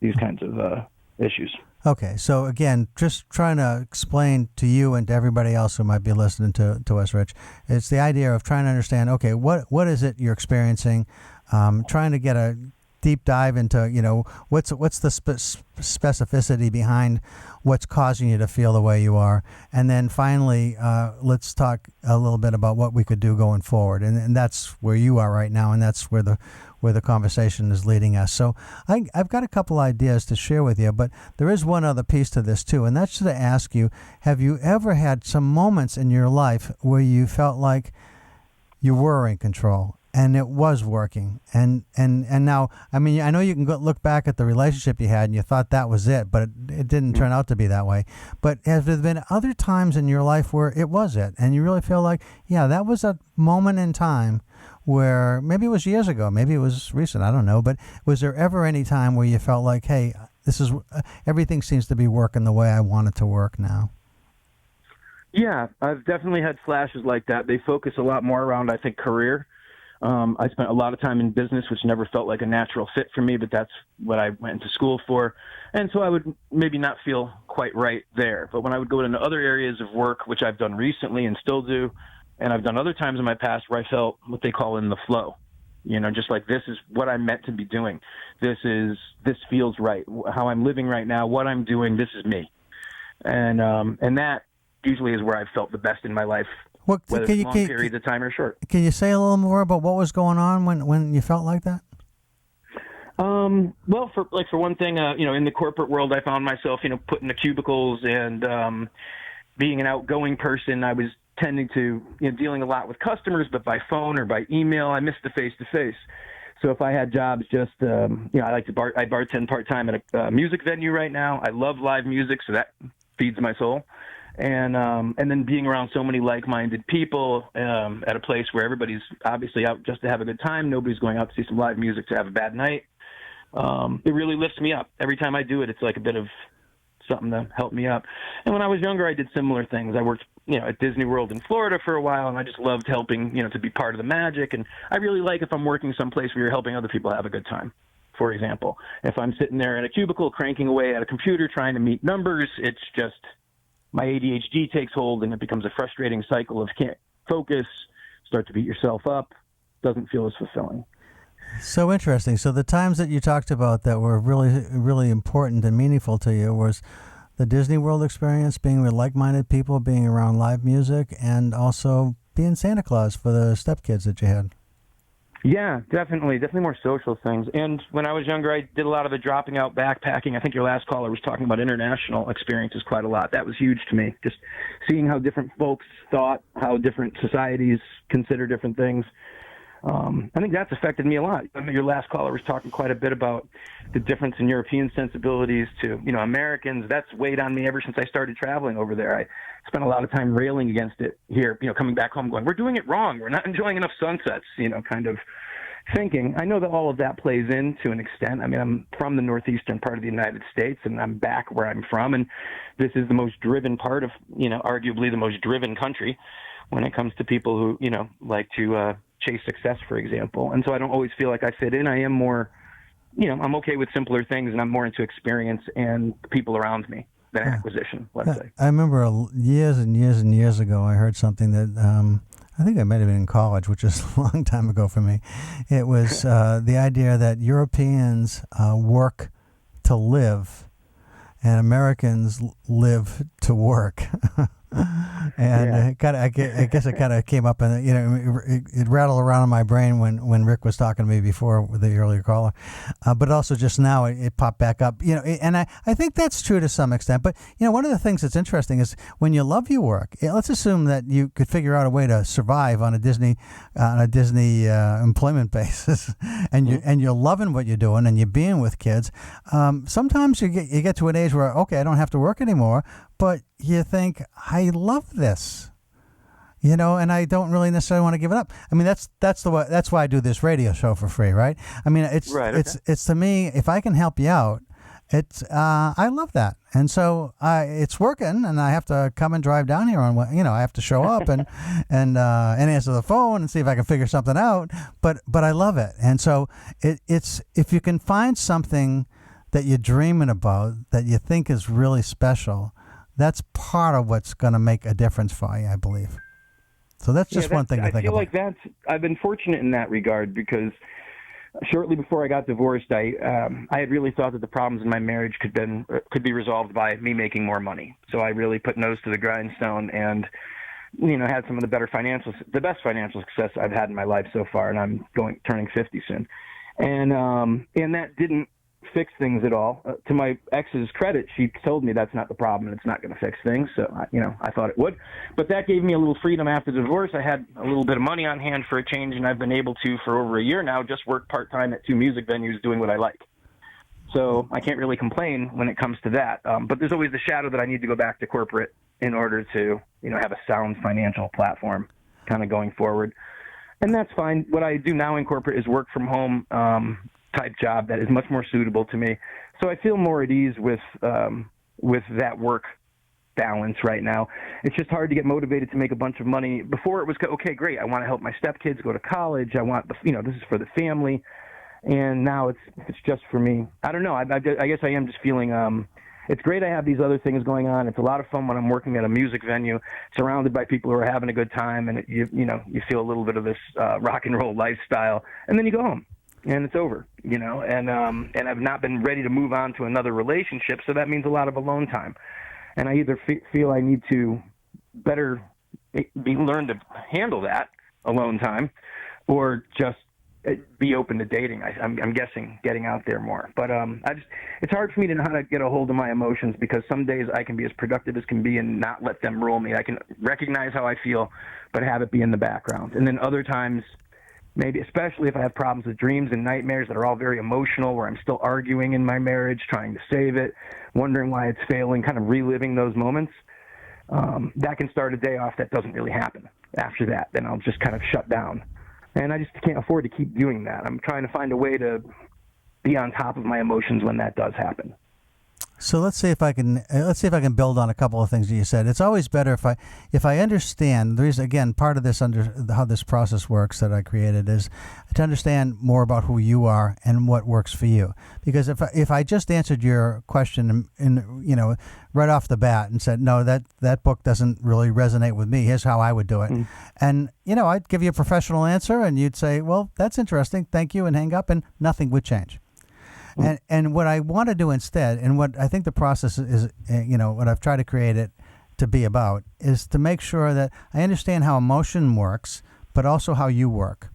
these kinds of issues. Okay, so again, just trying to explain to you and to everybody else who might be listening to us, Rich, it's the idea of trying to understand, okay, what is it you're experiencing, trying to get a deep dive into, what's the specificity behind what's causing you to feel the way you are, and then finally, let's talk a little bit about what we could do going forward, and that's where you are right now, and that's where the conversation is leading us. So I've got a couple ideas to share with you, but there is one other piece to this too, and that's to ask you, have you ever had some moments in your life where you felt like you were in control and it was working? And now, I mean, I know you can look back at the relationship you had and you thought that was it, but it didn't turn out to be that way. But have there been other times in your life where it was it, and you really feel like, yeah, that was a moment in time where maybe it was years ago, maybe it was recent, I don't know, but was there ever any time where you felt like, hey, this is everything seems to be working the way I want it to work now? Yeah, I've definitely had flashes like that. They focus a lot more around, I think, career. I spent a lot of time in business, which never felt like a natural fit for me, but that's what I went into school for. And so I would maybe not feel quite right there. But when I would go into other areas of work, which I've done recently and still do, and I've done other times in my past where I felt what they call in the flow, just like this is what I'm meant to be doing. This feels right. How I'm living right now, what I'm doing, this is me. And that usually is where I've felt the best in my life, whether it's long periods of time or short. Can you say a little more about what was going on when you felt like that? Well, for one thing, in the corporate world, I found myself, put in the cubicles and being an outgoing person. I was tending to, dealing a lot with customers, but by phone or by email. I missed the face-to-face. So if I had jobs just, I like to I bartend part-time at a music venue right now. I love live music, so that feeds my soul. And then being around so many like-minded people at a place where everybody's obviously out just to have a good time. Nobody's going out to see some live music to have a bad night. It really lifts me up. Every time I do it, it's like a bit of something to help me up. And when I was younger, I did similar things. I worked, at Disney World in Florida for a while, and I just loved helping, to be part of the magic. And I really like if I'm working someplace where you're helping other people have a good time. For example, if I'm sitting there in a cubicle cranking away at a computer trying to meet numbers, it's just my ADHD takes hold, and it becomes a frustrating cycle of can't focus, start to beat yourself up, doesn't feel as fulfilling. So interesting. So the times that you talked about that were really, really important and meaningful to you was the Disney World experience, being with like-minded people, being around live music, and also being Santa Claus for the stepkids that you had. Yeah, definitely more social things. And when I was younger, I did a lot of the dropping out backpacking. I think your last caller was talking about international experiences quite a lot. That was huge to me, just seeing how different folks thought, how different societies consider different things. I think that's affected me a lot. I mean, your last caller was talking quite a bit about the difference in European sensibilities to, Americans. That's weighed on me ever since I started traveling over there. I spent a lot of time railing against it here, coming back home going, we're doing it wrong. We're not enjoying enough sunsets, kind of thinking. I know that all of that plays in to an extent. I mean, I'm from the northeastern part of the United States, and I'm back where I'm from, and this is the most driven part of, arguably the most driven country when it comes to people who, like to chase success, for example. And so I don't always feel like I fit in. I am more, I'm okay with simpler things, and I'm more into experience and the people around me than acquisition, let's say. I remember years and years and years ago, I heard something that I think I might have been in college, which is a long time ago for me. It was the idea that Europeans work to live and Americans live to work. And I guess it kind of came up, and it rattled around in my brain when Rick was talking to me before with the earlier caller, but also just now it popped back up. And I think that's true to some extent. But one of the things that's interesting is when you love your work. Let's assume that you could figure out a way to survive on a Disney employment basis, and you're loving what you're doing, and you're being with kids. Sometimes you get to an age where I don't have to work anymore, but you think, I love this, and I don't really necessarily want to give it up. I mean, that's why I do this radio show for free, right? I mean, it's to me, if I can help you out, I love that, and so it's working, and I have to come and drive down here I have to show up and answer the phone and see if I can figure something out. But I love it, and so it's if you can find something that you're dreaming about that you think is really special. That's part of what's going to make a difference for you, I believe. So that's just one thing to think about. I feel like I've been fortunate in that regard because shortly before I got divorced, I had really thought that the problems in my marriage could be resolved by me making more money. So I really put nose to the grindstone and had some of the best financial success I've had in my life so far, and I'm turning 50 soon. And that didn't fix things at all. To my ex's credit, she told me that's not the problem and it's not going to fix things. So, I thought it would. But that gave me a little freedom after the divorce. I had a little bit of money on hand for a change, and I've been able to, for over a year now, just work part-time at 2 music venues doing what I like. So I can't really complain when it comes to that. But there's always the shadow that I need to go back to corporate in order to, have a sound financial platform kind of going forward. And that's fine. What I do now in corporate is work from home type job that is much more suitable to me. So I feel more at ease with that work balance right now. It's just hard to get motivated to make a bunch of money. Before it was, okay, great, I want to help my stepkids go to college. I want this is for the family. And now it's just for me. I don't know. I guess I am just feeling it's great I have these other things going on. It's a lot of fun when I'm working at a music venue, surrounded by people who are having a good time, and you feel a little bit of this rock and roll lifestyle, and then you go home. And it's over, and I've not been ready to move on to another relationship, so that means a lot of alone time. And I either feel I need to better learn to handle that alone time, or just be open to dating. I'm guessing getting out there more. But it's hard for me to know how to get a hold of my emotions, because some days I can be as productive as can be and not let them rule me. I can recognize how I feel, but have it be in the background. And then other times, maybe especially if I have problems with dreams and nightmares that are all very emotional, where I'm still arguing in my marriage, trying to save it, wondering why it's failing, kind of reliving those moments, that can start a day off that doesn't really happen. After that, then I'll just kind of shut down. And I just can't afford to keep doing that. I'm trying to find a way to be on top of my emotions when that does happen. So let's see if I can build on a couple of things that you said. It's always better if I understand. The reason, again, part of this how this process works that I created is to understand more about who you are and what works for you. Because if I just answered your question in right off the bat and said, no, that book doesn't really resonate with me, here's how I would do it, and I'd give you a professional answer, and you'd say, well, that's interesting, thank you, and hang up, and nothing would change. And what I want to do instead, and what I think the process is, what I've tried to create it to be about, is to make sure that I understand how emotion works, but also how you work.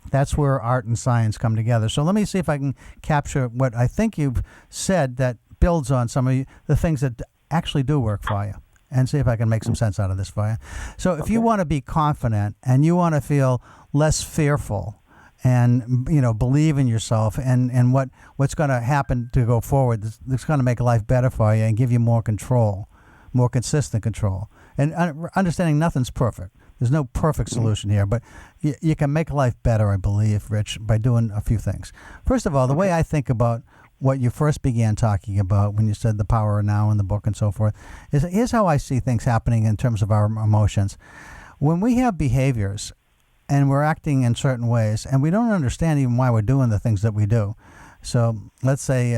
That's where art and science come together. So let me see if I can capture what I think you've said that builds on some of the things that actually do work for you, and see if I can make some sense out of this for you. So if you want to be confident and you want to feel less fearful, and believe in yourself and what's going to happen to go forward, that's going to make life better for you and give you more control, more consistent control, and understanding nothing's perfect. There's no perfect solution here, but you can make life better, I believe, Rich, by doing a few things. First of all, the way I think about what you first began talking about when you said the power of now in the book and so forth is, here's how I see things happening in terms of our emotions. When we have behaviors and we're acting in certain ways, and we don't understand even why we're doing the things that we do. So let's say,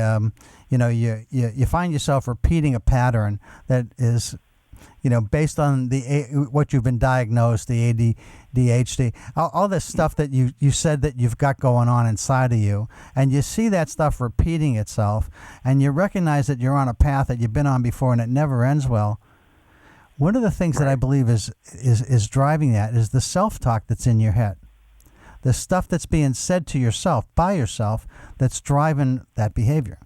you find yourself repeating a pattern that is, based on what you've been diagnosed, the ADHD, all this stuff that you said that you've got going on inside of you, and you see that stuff repeating itself, and you recognize that you're on a path that you've been on before and it never ends well. one of the things that I believe is driving that is the self-talk that's in your head. The stuff that's being said to yourself, by yourself, that's driving that behavior.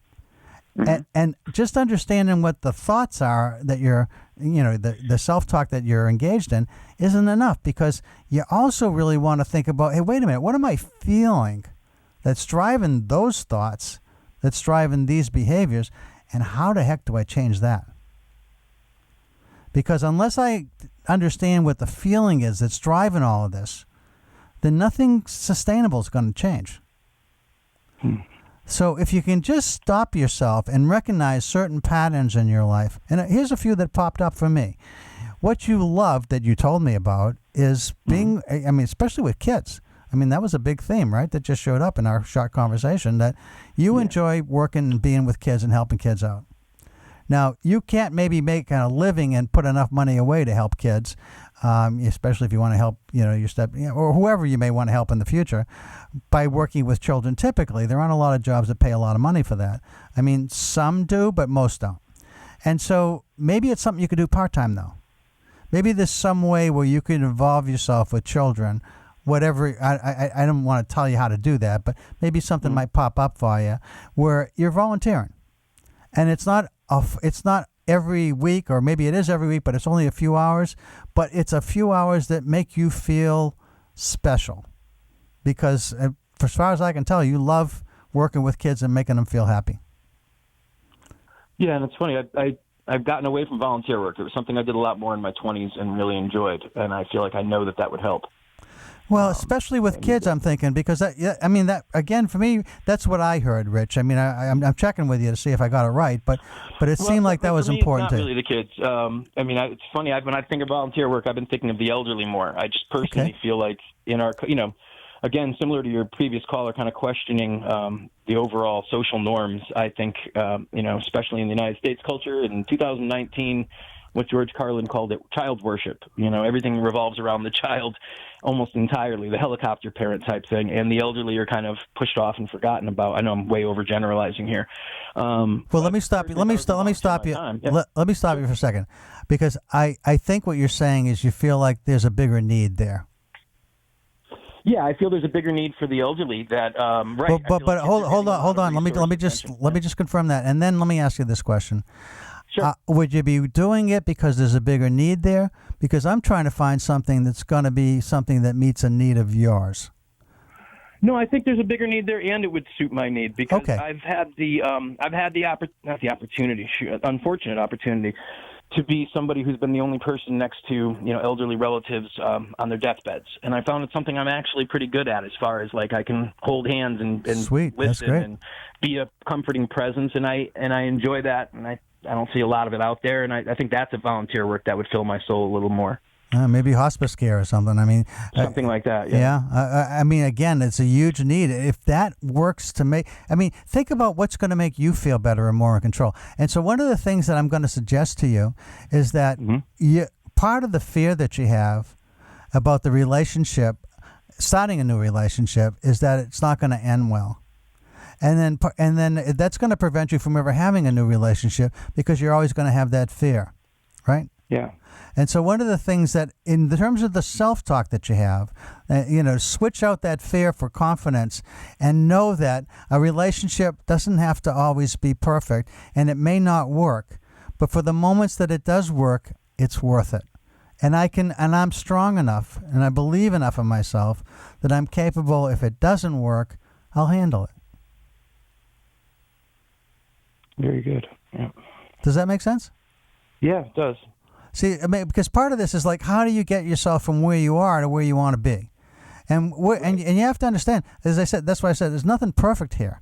And just understanding what the thoughts are that you're, the self-talk that you're engaged in isn't enough, because you also really want to think about, hey, wait a minute, what am I feeling that's driving those thoughts, that's driving these behaviors, and how the heck do I change that? Because unless I understand what the feeling is that's driving all of this, then nothing sustainable is going to change. So if you can just stop yourself and recognize certain patterns in your life, and here's a few that popped up for me. What you love that you told me about is being, especially with kids. That was a big theme, right, that just showed up in our short conversation, that you enjoy working and being with kids and helping kids out. Now, you can't maybe make a living and put enough money away to help kids, especially if you want to help, your step, or whoever you may want to help in the future, by working with children. Typically, there aren't a lot of jobs that pay a lot of money for that. Some do, but most don't. And so maybe it's something you could do part-time, though. Maybe there's some way where you can involve yourself with children, whatever. I don't want to tell you how to do that, but maybe something might pop up for you where you're volunteering. And it's not every week, or maybe it is every week, but it's only a few hours. But it's a few hours that make you feel special, because as far as I can tell, you love working with kids and making them feel happy. Yeah, and it's funny. I've gotten away from volunteer work. It was something I did a lot more in my 20s and really enjoyed, and I feel like I know that would help. Well, especially with kids, I'm thinking, because that again, for me, that's what I heard, Rich. I'm checking with you to see if I got it right, but it seemed like that was important too. It's not really the kids. It's funny. When I think of volunteer work, I've been thinking of the elderly more. I just personally feel like in our, again, similar to your previous caller, kind of questioning the overall social norms. I think, especially in the United States culture in 2019. What George Carlin called it child worship. Everything revolves around the child almost entirely, the helicopter parent type thing, and the elderly are kind of pushed off and forgotten about. I know I'm way overgeneralizing here. Well, let me stop you. Let me stop you. Let me stop you for a second, because I think what you're saying is you feel like there's a bigger need there. Yeah, I feel there's a bigger need for the elderly. That right. But hold on. Let me just confirm that, and then let me ask you this question. Sure. Would you be doing it because there's a bigger need there? Because I'm trying to find something that's going to be something that meets a need of yours. No, I think there's a bigger need there, and it would suit my need, because I've had the unfortunate opportunity to be somebody who's been the only person next to elderly relatives on their deathbeds, and I found it's something I'm actually pretty good at, as far as like I can hold hands and listen and be a comforting presence, and I enjoy that, and I don't see a lot of it out there, and I think that's a volunteer work that would fill my soul a little more. Maybe hospice care or something. Something like that. Yeah. Again, it's a huge need. If that works to make, think about what's going to make you feel better and more in control. And so one of the things that I'm going to suggest to you is that part of the fear that you have about the relationship, starting a new relationship, is that it's not going to end well. And then that's going to prevent you from ever having a new relationship, because you're always going to have that fear, right? Yeah. And so one of the things that, in terms of the self-talk that you have, switch out that fear for confidence, and know that a relationship doesn't have to always be perfect, and it may not work, but for the moments that it does work, it's worth it. And I'm strong enough, and I believe enough in myself that I'm capable. If it doesn't work, I'll handle it. Very good. Yeah. Does that make sense? Yeah, it does. See, because part of this is like, how do you get yourself from where you are to where you want to be? And you have to understand, as I said, that's why I said there's nothing perfect here.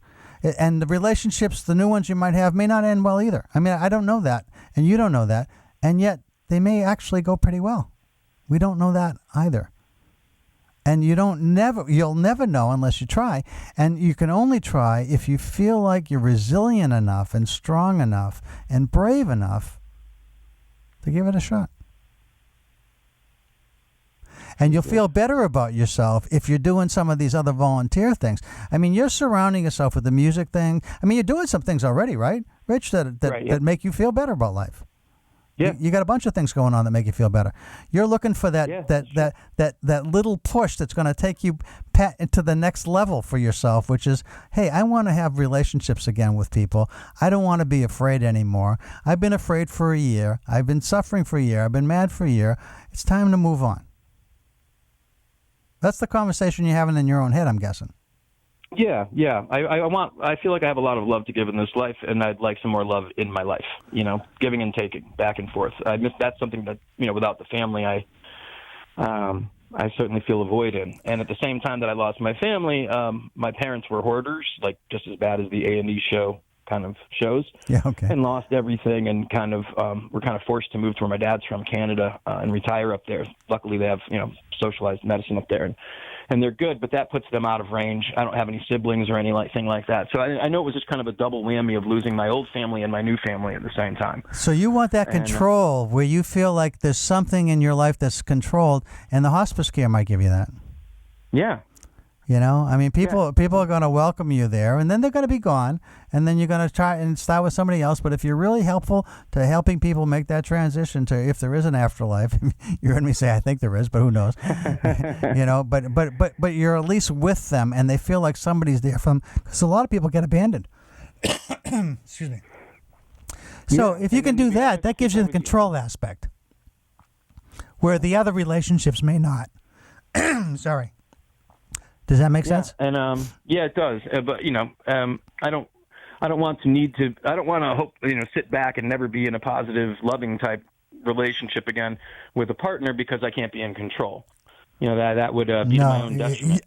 And the relationships, the new ones you might have, may not end well either. I don't know that, and you don't know that, and yet they may actually go pretty well. We don't know that either. And you'll never know unless you try. And you can only try if you feel like you're resilient enough and strong enough and brave enough to give it a shot. And you'll feel better about yourself if you're doing some of these other volunteer things. You're surrounding yourself with the music thing. You're doing some things already, right, Rich, that make you feel better about life. Yeah. You got a bunch of things going on that make you feel better. You're looking for that Yeah, that little push that's going to take you to the next level for yourself, which is, hey, I want to have relationships again with people. I don't want to be afraid anymore. I've been afraid for a year. I've been suffering for a year. I've been mad for a year. It's time to move on. That's the conversation you're having in your own head, I'm guessing. Yeah. I feel like I have a lot of love to give in this life, and I'd like some more love in my life. Giving and taking, back and forth. That's something that without the family, I certainly feel a void in. And at the same time that I lost my family, my parents were hoarders, like just as bad as the A&E show kind of shows. Yeah. Okay. And lost everything, and kind of were kind of forced to move to where my dad's from, Canada, and retire up there. Luckily, they have socialized medicine up there, and they're good, but that puts them out of range. I don't have any siblings or anything like that. So I know it was just kind of a double whammy of losing my old family and my new family at the same time. So you want that control where you feel like there's something in your life that's controlled, and the hospice care might give you that. Yeah. People are going to welcome you there, and then they're going to be gone, and then you're going to try and start with somebody else. But if you're really helpful to helping people make that transition to, if there is an afterlife, you heard me say I think there is, but who knows? But you're at least with them, and they feel like somebody's there for them, because a lot of people get abandoned. Excuse me. So if you can do that, that gives you the control aspect, where the other relationships may not. Sorry. Does that make sense? And it does. But I don't want to hope sit back and never be in a positive, loving type relationship again with a partner, because I can't be in control. That would be to my own detriment.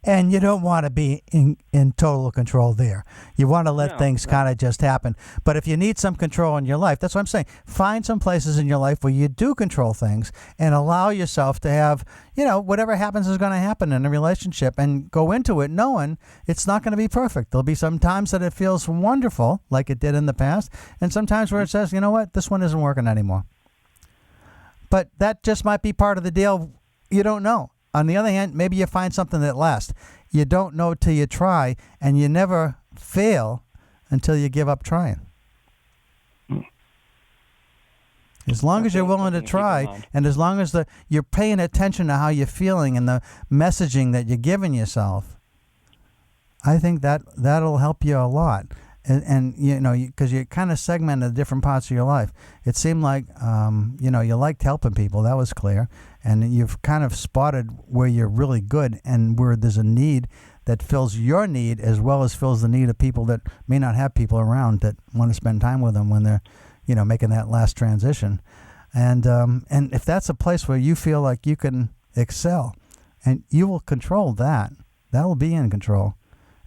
And you don't want to be in total control there. You want to let things kind of just happen. But if you need some control in your life, that's what I'm saying. Find some places in your life where you do control things, and allow yourself to have, whatever happens is going to happen in a relationship, and go into it knowing it's not going to be perfect. There'll be some times that it feels wonderful, like it did in the past, and sometimes where it says, you know what, this one isn't working anymore. But that just might be part of the deal. You don't know. On the other hand, maybe you find something that lasts. You don't know till you try, and you never fail until you give up trying. As long as you're willing to try, and as long as you're paying attention to how you're feeling and the messaging that you're giving yourself, I think that'll help you a lot. And because you kind of segmented different parts of your life. It seemed like, you liked helping people. That was clear. And you've kind of spotted where you're really good, and where there's a need that fills your need, as well as fills the need of people that may not have people around that want to spend time with them when they're, making that last transition. And if that's a place where you feel like you can excel, and you will control that'll be in control.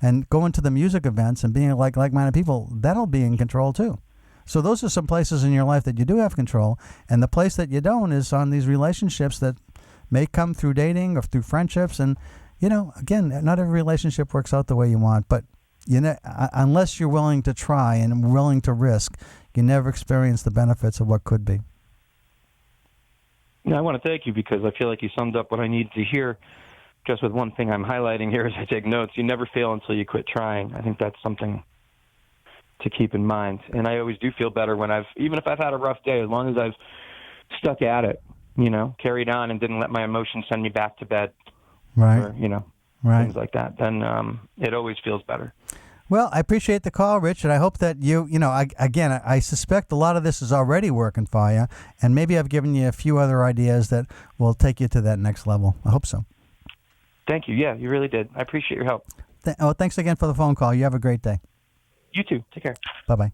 And going to the music events and being like-minded people, that'll be in control too. So those are some places in your life that you do have control. And the place that you don't is on these relationships that may come through dating or through friendships. And, again, not every relationship works out the way you want. But unless you're willing to try and willing to risk, you never experience the benefits of what could be. I want to thank you, because I feel like you summed up what I need to hear. Just with one thing I'm highlighting here as I take notes: you never fail until you quit trying. I think that's something to keep in mind. And I always do feel better when even if I've had a rough day, as long as I've stuck at it, carried on and didn't let my emotions send me back to bed. Right. Or, right. Things like that. Then it always feels better. Well, I appreciate the call, Rich, and I hope that I suspect a lot of this is already working for you, and maybe I've given you a few other ideas that will take you to that next level. I hope so. Thank you. Yeah, you really did. I appreciate your help. Thanks again for the phone call. You have a great day. You too. Take care. Bye-bye.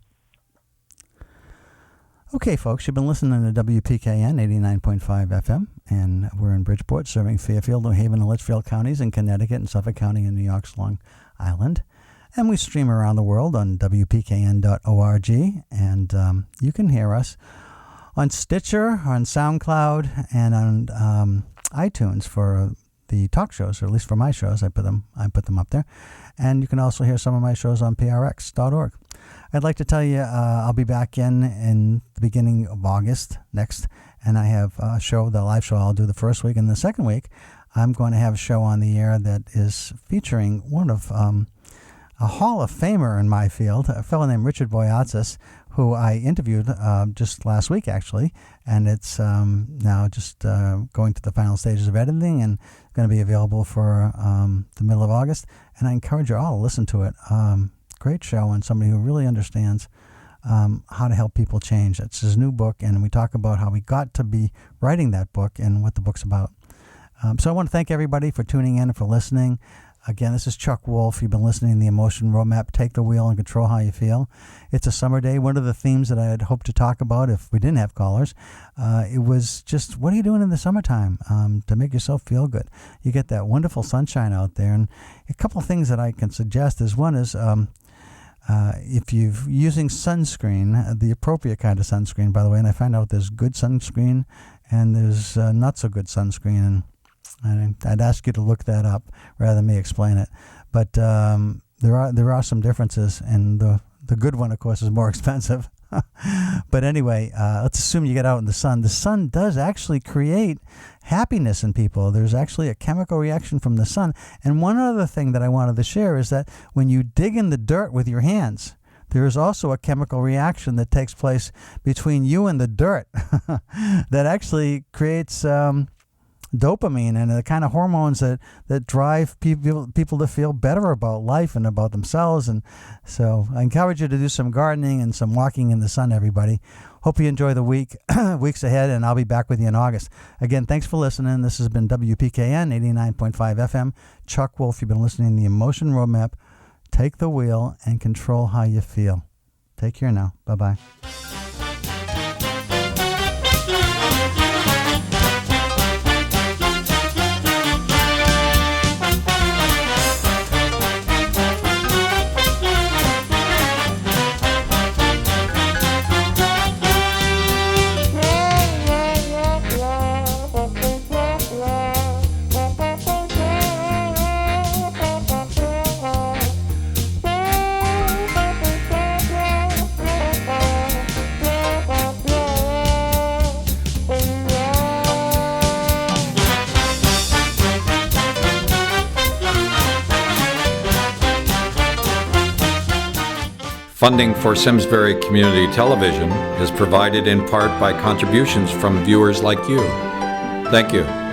Okay, folks, you've been listening to WPKN 89.5 FM, and we're in Bridgeport, serving Fairfield, New Haven, and Litchfield counties in Connecticut, and Suffolk County and New York's Long Island. And we stream around the world on WPKN.org, and you can hear us on Stitcher, on SoundCloud, and on iTunes for the talk shows, or at least for my shows. I put them up there. And you can also hear some of my shows on prx.org. I'd like to tell you I'll be back in the beginning of August next, and I have a show, the live show I'll do the first week. And the second week, I'm going to have a show on the air that is featuring one of a Hall of Famer in my field, a fellow named Richard Boyatzis, who I interviewed just last week, actually, and it's now just going to the final stages of editing and going to be available for the middle of August. And I encourage you all to listen to it. Great show, and somebody who really understands how to help people change. It's his new book, and we talk about how we got to be writing that book and what the book's about. So I want to thank everybody for tuning in and for listening. Again, this is Chuck Wolf. You've been listening to the Emotion Roadmap, Take the Wheel and Control How You Feel. It's a summer day. One of the themes that I had hoped to talk about if we didn't have callers, it was just, what are you doing in the summertime to make yourself feel good? You get that wonderful sunshine out there. And a couple of things that I can suggest is, one is if you're using sunscreen, the appropriate kind of sunscreen, by the way, and I find out there's good sunscreen and there's not so good sunscreen, and I'd ask you to look that up rather than me explain it. But there are some differences, and the good one, of course, is more expensive. But anyway, let's assume you get out in the sun. The sun does actually create happiness in people. There's actually a chemical reaction from the sun. And one other thing that I wanted to share is that when you dig in the dirt with your hands, there is also a chemical reaction that takes place between you and the dirt that actually creates dopamine and the kind of hormones that drive people to feel better about life and about themselves. And so I encourage you to do some gardening and some walking in the sun, everybody. Hope you enjoy the weeks ahead, and I'll be back with you in August. Again, thanks for listening. This has been WPKN 89.5 FM. Chuck Wolf, you've been listening to the Emotion Roadmap. Take the wheel and control how you feel. Take care now. Bye-bye. Funding for Simsbury Community Television is provided in part by contributions from viewers like you. Thank you.